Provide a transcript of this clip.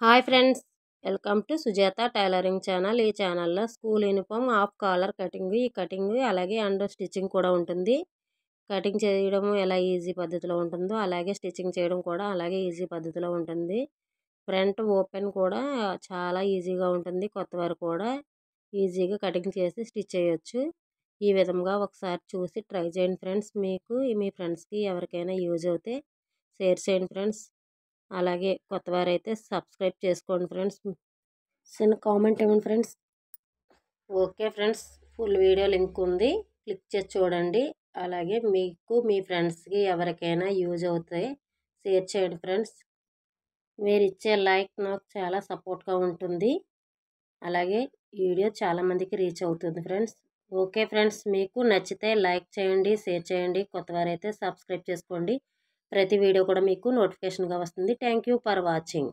Hi friends, welcome to Sujatha tailoring channel. ఈ ఛానల్లో school uniform half caller cutting, ఈ cutting అలాగే అండ్ స్టిచ్చింగ్ కూడా ఉంటుంది. కటింగ్ చేయడం ఎలా ఈజీ పద్ధతిలో ఉంటుందో అలాగే స్టిచ్చింగ్ చేయడం కూడా అలాగే ఈజీ పద్ధతిలో ఉంటుంది. ఫ్రంట్ ఓపెన్ కూడా చాలా ఈజీగా ఉంటుంది. కొత్త వారు కూడా ఈజీగా కటింగ్ చేసి స్టిచ్ చేయొచ్చు. ఈ విధంగా ఒకసారి చూసి ట్రై చేయండి ఫ్రెండ్స్. మీకు మీ ఫ్రెండ్స్కి ఎవరికైనా యూజ్ అవుతే షేర్ చేయండి ఫ్రెండ్స్. అలాగే కొత్తవారైతే సబ్స్క్రైబ్ చేసుకోండి ఫ్రెండ్స్. చిన్న కామెంట్ ఇవ్వండి friends. Okay friends, full video link ఉంది, క్లిక్ చేసి చూడండి. అలాగే మీకు మీ ఫ్రెండ్స్కి ఎవరికైనా యూజ్ అవుతాయి షేర్ చేయండి ఫ్రెండ్స్. మీరు ఇచ్చే లైక్ నాకు చాలా సపోర్ట్గా ఉంటుంది. అలాగే వీడియో చాలామందికి రీచ్ అవుతుంది ఫ్రెండ్స్. ఓకే ఫ్రెండ్స్, మీకు నచ్చితే లైక్ చేయండి, షేర్ చేయండి. కొత్తవారైతే సబ్స్క్రైబ్ చేసుకోండి. ప్రతి వీడియో కూడా మీకు నోటిఫికేషన్గా వస్తుంది. Thank you for watching.